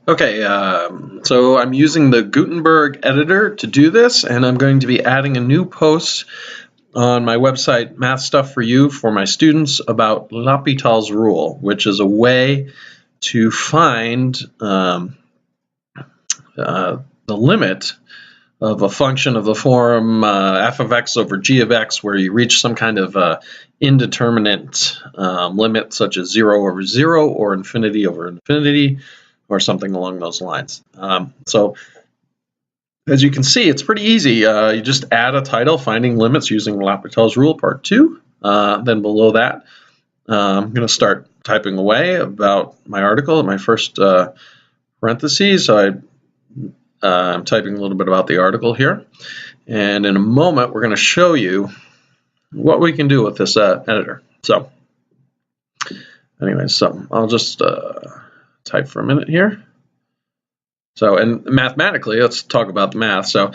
Okay, so I'm using the Gutenberg Editor to do this, and I'm going to be adding a new post on my website, Math Stuff for You, for my students about L'Hopital's rule, which is a way to find the limit of a function of the form f of x over g of x, where you reach some kind of indeterminate limit, such as 0 over 0 or infinity over infinity, or something along those lines. So as you can see, it's pretty easy. You just add a title, Finding Limits Using L'Hopital's Rule, Part 2. Then below that, I'm going to start typing away about my article in my first parentheses. So I'm typing a little bit about the article here. And in a moment, we're going to show you what we can do with this editor. So anyway, so I'll just type for a minute here. So, and mathematically, let's talk about the math. So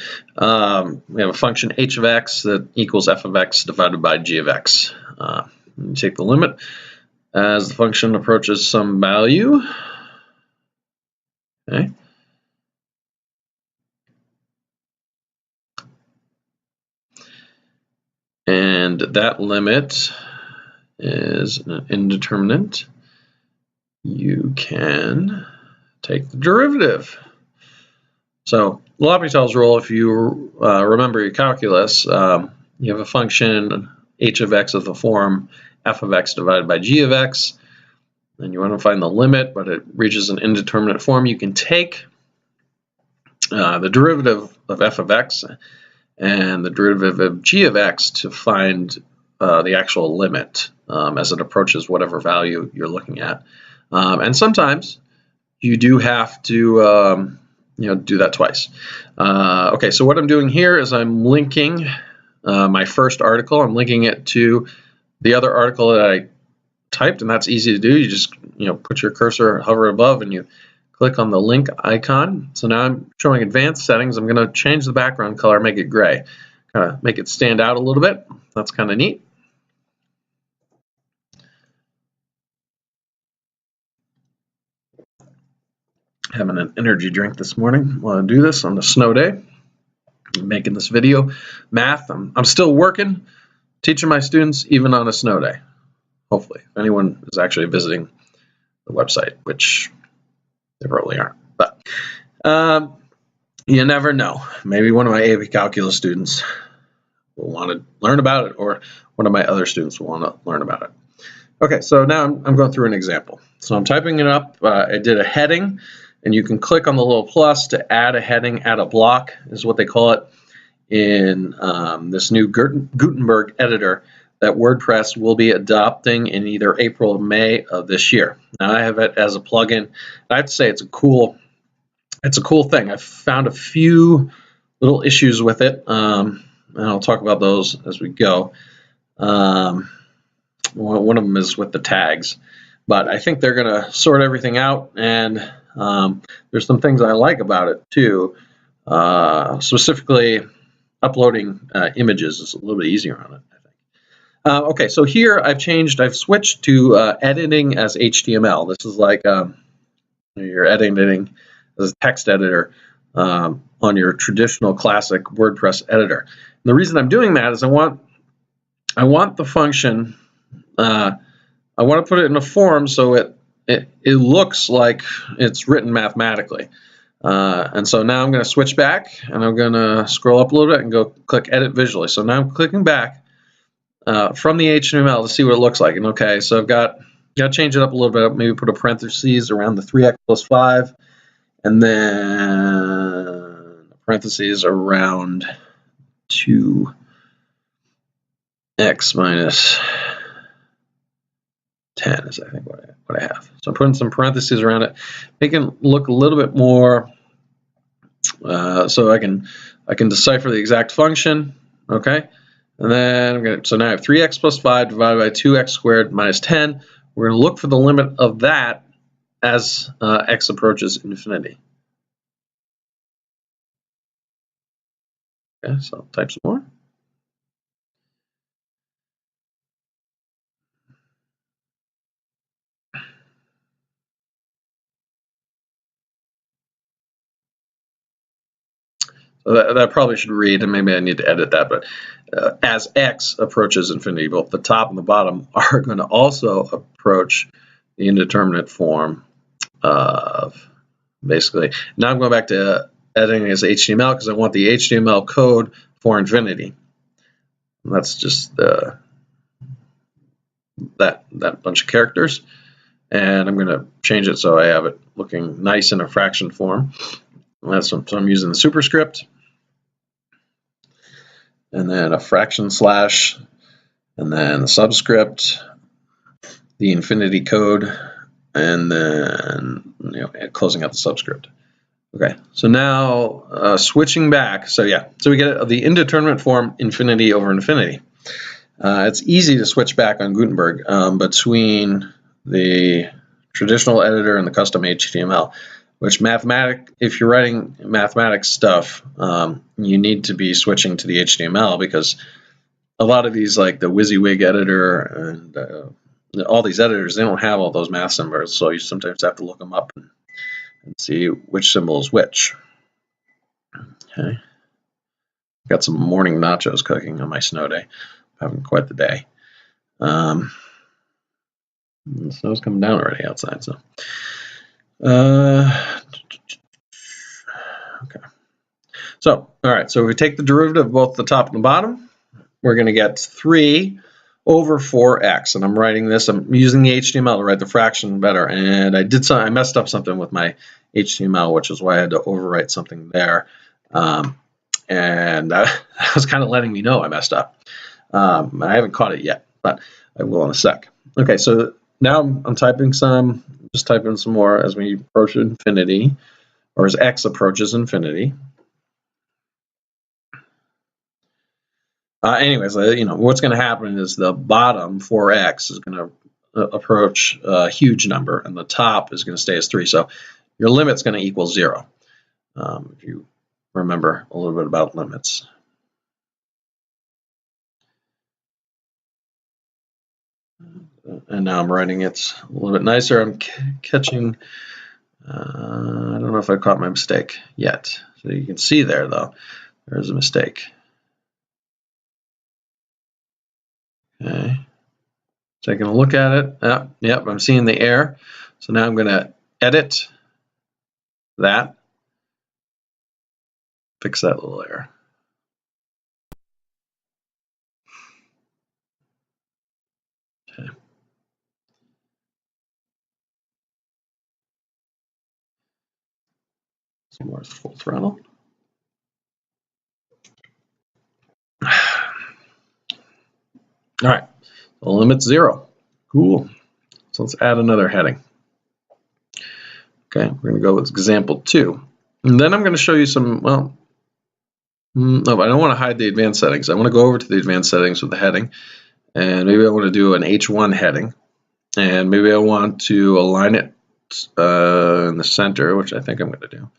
we have a function h of x that equals f of x divided by g of x. You take the limit as the function approaches some value. Okay. And that limit is indeterminate. You can take the derivative. So L'Hopital's rule, if you remember your calculus, you have a function h of x of the form f of x divided by g of x, and you want to find the limit, but it reaches an indeterminate form. You can take the derivative of f of x and the derivative of g of x to find the actual limit as it approaches whatever value you're looking at. And sometimes you do have to do that twice. Okay, so what I'm doing here is I'm linking my first article. I'm linking it to the other article that I typed, and that's easy to do. You just put your cursor, hover above, and you click on the link icon. So now I'm showing advanced settings. I'm going to change the background color, make it gray, kind of make it stand out a little bit. That's kind of neat. Having an energy drink this morning while I do this on a snow day. I'm making this video. Math, I'm still working, teaching my students even on a snow day. Hopefully, if anyone is actually visiting the website, which they probably aren't. But you never know. Maybe one of my AP Calculus students will want to learn about it, or one of my other students will want to learn about it. Okay, so now I'm going through an example. So I'm typing it up. I did a heading, and you can click on the little plus to add a heading, add a block, is what they call it in this new Gutenberg Editor that WordPress will be adopting in either April or May of this year. Now I have it as a plugin. I have to say it's a cool thing. I've found a few little issues with it, and I'll talk about those as we go. One of them is with the tags, but I think they're going to sort everything out, and there's some things I like about it too. Specifically, uploading images is a little bit easier on it, I think. Okay, so here I've switched to editing as HTML. This is like you're editing as a text editor on your traditional classic WordPress editor. And the reason I'm doing that is I want the function, I want to put it in a form so it looks like it's written mathematically. And so now I'm going to switch back, and I'm going to scroll up a little bit and go click Edit Visually. So now I'm clicking back from the HTML to see what it looks like. And okay, so I've got to change it up a little bit. Maybe put a parentheses around the 3x plus 5, and then parentheses around 2x minus 10 is, I think, what I have. So I'm putting some parentheses around it, making it look a little bit more so I can decipher the exact function. Okay, and then so now I have 3x plus 5 divided by 2x squared minus 10. We're going to look for the limit of that as x approaches infinity. Okay, so I'll type some more. So that probably should read, and maybe I need to edit that, but as x approaches infinity, both the top and the bottom are going to also approach the indeterminate form of basically. Now I'm going back to editing as HTML because I want the HTML code for infinity. And that's just that bunch of characters. And I'm going to change it so I have it looking nice in a fraction form. So I'm using the superscript, and then a fraction slash, and then the subscript, the infinity code, and then closing out the subscript. Okay, so now switching back. So we get the indeterminate form infinity over infinity. It's easy to switch back on Gutenberg between the traditional editor and the custom HTML. Which if you're writing mathematics stuff, you need to be switching to the HTML because a lot of these, like the WYSIWYG editor and all these editors, they don't have all those math symbols, so you sometimes have to look them up and see which symbol is which. Okay, got some morning nachos cooking on my snow day. Having quite the day. The snow's coming down already outside, so. Okay. So, all right, so if we take the derivative of both the top and the bottom, we're going to get 3 over 4x. And I'm writing this, I'm using the HTML to write the fraction better. And I messed up something with my HTML, which is why I had to overwrite something there. And that was kind of letting me know I messed up. I haven't caught it yet, but I will in a sec. Okay, so now I'm typing just typing some more as we approach infinity, or as x approaches infinity. Anyways, what's going to happen is the bottom 4x is going to approach a huge number, and the top is going to stay as 3. So your limit's going to equal 0. If you remember a little bit about limits. And now I'm writing it a little bit nicer. I'm catching, I don't know if I caught my mistake yet. So you can see there, though, there's a mistake. Okay, taking a look at it. Yep, I'm seeing the error. So now I'm going to edit that, fix that little error. Okay. Some more full throttle. All right, the limit's 0. Cool. So let's add another heading. Okay, we're going to go with example 2. And then I'm going to show you some, no, I don't want to hide the advanced settings. I want to go over to the advanced settings with the heading. And maybe I want to do an H1 heading. And maybe I want to align it in the center, which I think I'm going to do.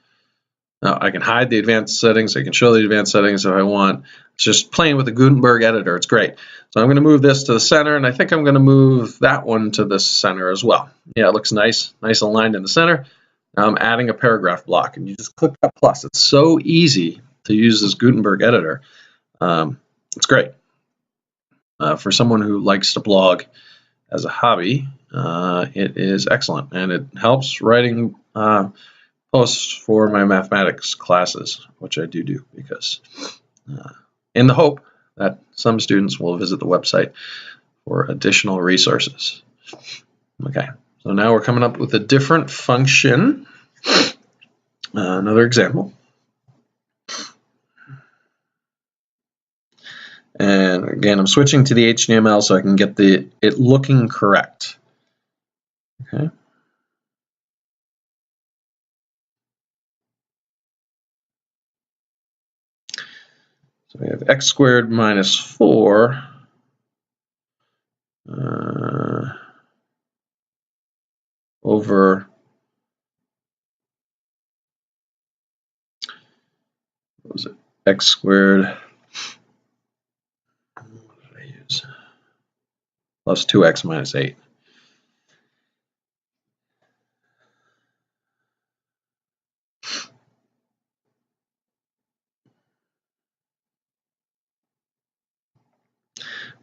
Now, I can hide the advanced settings. I can show the advanced settings if I want. It's just playing with the Gutenberg editor. It's great. So I'm going to move this to the center, and I think I'm going to move that one to the center as well. Yeah, it looks nice aligned in the center. Now I'm adding a paragraph block, and you just click that plus. It's so easy to use this Gutenberg editor. It's great. For someone who likes to blog as a hobby, it is excellent, and it helps writing posts for my mathematics classes, which I do because in the hope that some students will visit the website for additional resources. Okay, so now we're coming up with a different function. Another example. And again, I'm switching to the HTML so I can get it looking correct. Okay. So we have x squared minus 4 over, what was it, x squared, what did I use, plus 2x minus 8.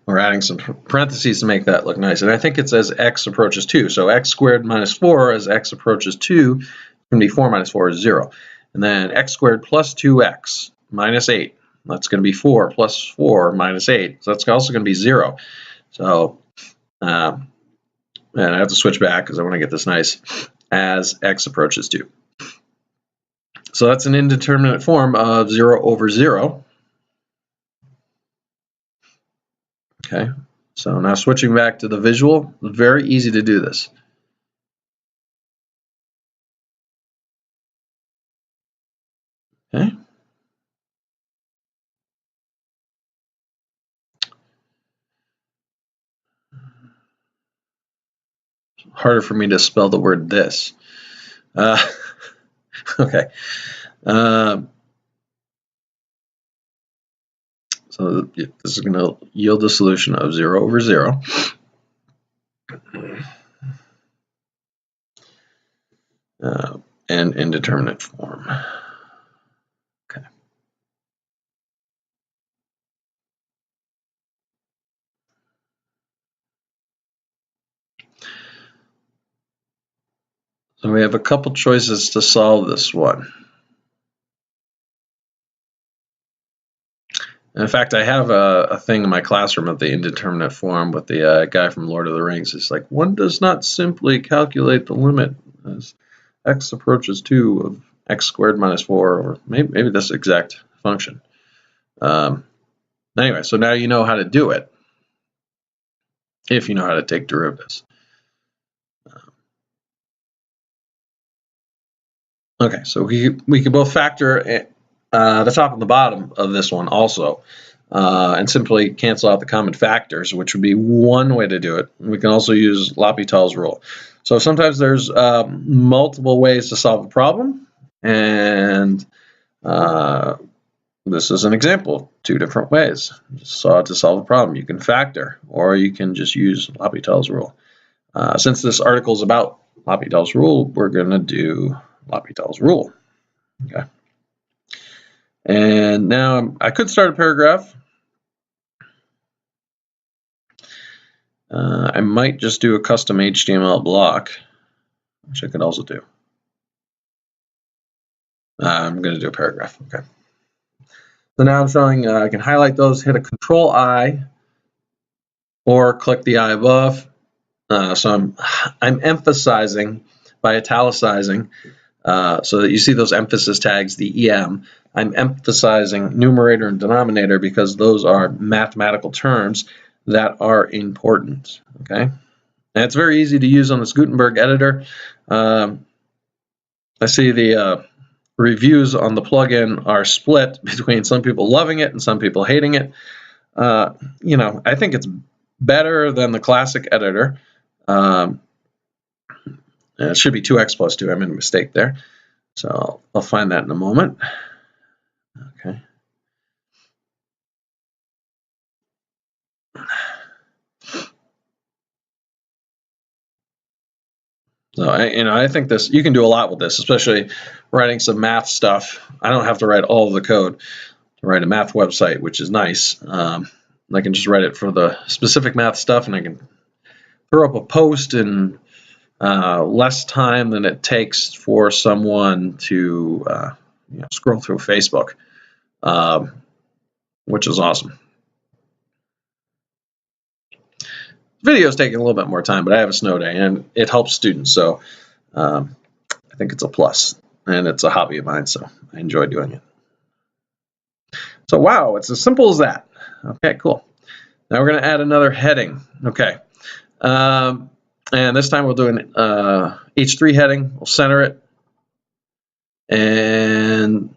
We're adding some parentheses to make that look nice. And I think it's as x approaches 2. So x squared minus 4 as x approaches 2 can be 4 minus 4 is 0. And then x squared plus 2x minus 8. That's going to be 4 plus 4 minus 8. So that's also going to be 0. So, and I have to switch back because I want to get this nice, as x approaches 2. So that's an indeterminate form of 0 over 0. Okay, so now switching back to the visual, very easy to do this. Okay. Harder for me to spell the word this. Okay. So this is going to yield a solution of 0 over 0. And indeterminate form. Okay. So we have a couple choices to solve this one. In fact, I have a thing in my classroom of the indeterminate form with the guy from Lord of the Rings. It's like, one does not simply calculate the limit as x approaches 2 of x squared minus 4, or maybe this exact function. Anyway, so now you know how to do it, if you know how to take derivatives. Okay, so we can both factor the top and the bottom of this one also, and simply cancel out the common factors, which would be one way to do it. We can also use L'Hopital's rule. So sometimes there's multiple ways to solve a problem, and this is an example of 2 different ways. So to solve a problem, you can factor, or you can just use L'Hopital's rule. Since this article is about L'Hopital's rule, we're going to do L'Hopital's rule. Okay. And now I could start a paragraph. I might just do a custom HTML block, which I could also do. I'm going to do a paragraph. Okay. So now I'm showing I can highlight those, hit a Control-I, or click the I above. So I'm emphasizing by italicizing, so that you see those emphasis tags, the EM. I'm emphasizing numerator and denominator because those are mathematical terms that are important. Okay, and it's very easy to use on this Gutenberg editor. I see the reviews on the plugin are split between some people loving it and some people hating it. You know, I think it's better than the classic editor. It should be 2x plus 2. I made a mistake there. So I'll find that in a moment. Okay. So I think this, you can do a lot with this, especially writing some math stuff. I don't have to write all of the code to write a math website, which is nice. I can just write it for the specific math stuff, and I can throw up a post in less time than it takes for someone to scroll through Facebook, which is awesome. Video is taking a little bit more time, but I have a snow day, and it helps students, so I think it's a plus, and it's a hobby of mine, so I enjoy doing it. So wow, it's as simple as that. Okay, cool. Now we're going to add another heading. Okay, and this time we'll do an H3 heading. We'll center it, and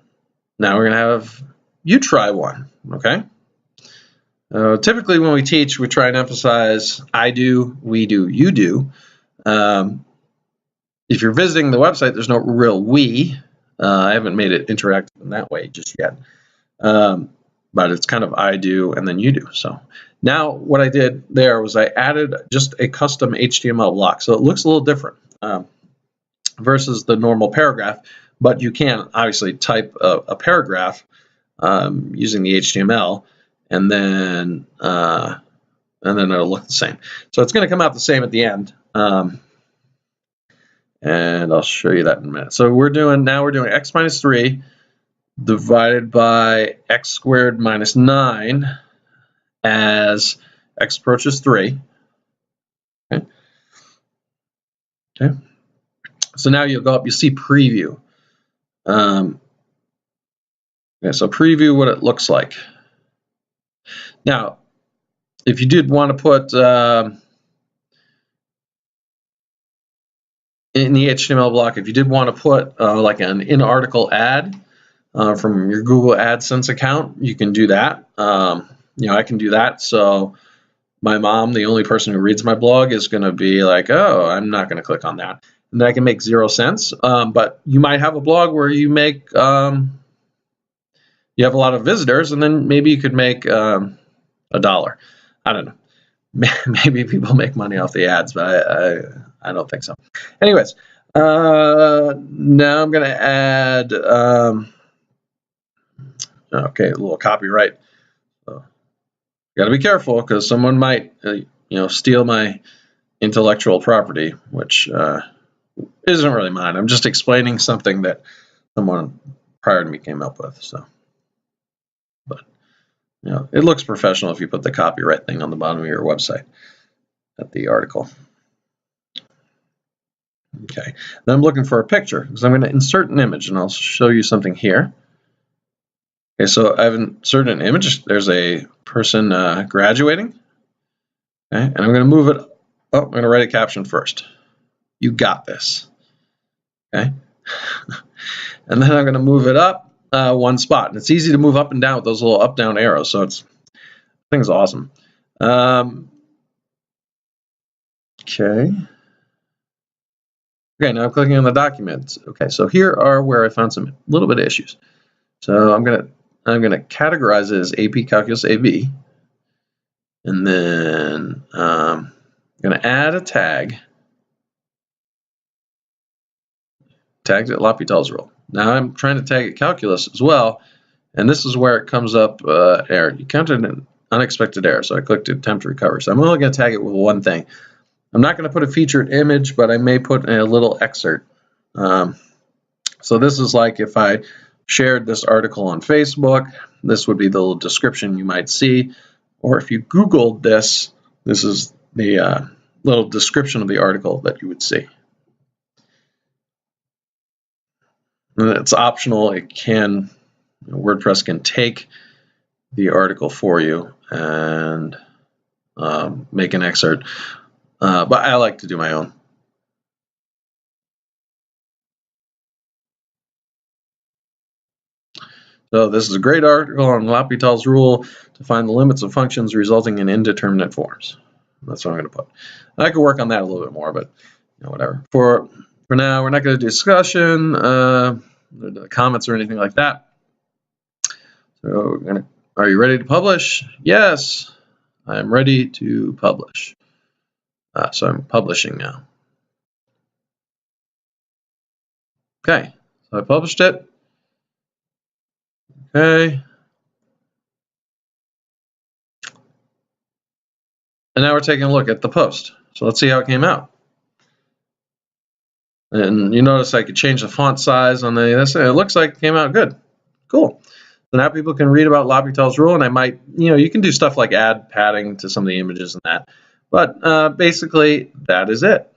now we're going to have you try one. Okay. Typically when we teach, we try and emphasize I do, we do, you do. If you're visiting the website, there's no real we. I haven't made it interactive in that way just yet. But it's kind of I do and then you do. So now what I did there was I added just a custom HTML block. So it looks a little different versus the normal paragraph, but you can obviously type a paragraph using the HTML. And then and then it'll look the same. So it's going to come out the same at the end. And I'll show you that in a minute. So we're doing x minus 3 divided by x squared minus 9 as x approaches 3. Okay. Okay. So now you'll go up, you see preview. Okay, so preview what it looks like. Now, if you did want to put in the HTML block, if you did want to put like an in-article ad from your Google AdSense account, you can do that. You know, I can do that. So my mom, the only person who reads my blog, is going to be like, oh, I'm not going to click on that. And that can make 0 cents. But you might have a blog where you make, you have a lot of visitors, and then maybe you could make $1. I don't know. Maybe people make money off the ads, but I don't think so. Anyways, now I'm going to add, okay, a little copyright. So, got to be careful because someone might, steal my intellectual property, which isn't really mine. I'm just explaining something that someone prior to me came up with. So, but it looks professional if you put the copyright thing on the bottom of your website at the article. Okay, then I'm looking for a picture because I'm going to insert an image, and I'll show you something here. Okay, so I've inserted an image. There's a person graduating. Okay, and I'm going to move it. Oh, I'm going to write a caption first. You got this. Okay, and then I'm going to move it up one spot. And it's easy to move up and down with those little up-down arrows. So I think it's awesome. Okay. Okay, now I'm clicking on the document. Okay, so here are where I found some little bit of issues. So I'm gonna categorize it as AP Calculus AB, and then I'm gonna add a tag. Tagged it LHopital's rule. Now I'm trying to tag it calculus as well, and this is where it comes up error. You counted an unexpected error, so I clicked attempt to recover. So I'm only going to tag it with one thing. I'm not going to put a featured image, but I may put a little excerpt. So this is like if I shared this article on Facebook, this would be the little description you might see. Or if you Googled this, this is the little description of the article that you would see. And it's optional. It can, WordPress can take the article for you and make an excerpt. But I like to do my own. So this is a great article on LHopital's rule to find the limits of functions resulting in indeterminate forms. That's what I'm going to put. I could work on that a little bit more, but whatever. For now, we're not going to do discussion, comments, or anything like that. So are you ready to publish? Yes, I'm ready to publish. So I'm publishing now. Okay, so I published it. Okay. And now we're taking a look at the post. So let's see how it came out. And you notice I could change the font size on this. It looks like it came out good. Cool. So now people can read about LHopital's rule, and I might, you can do stuff like add padding to some of the images and that. But basically, that is it.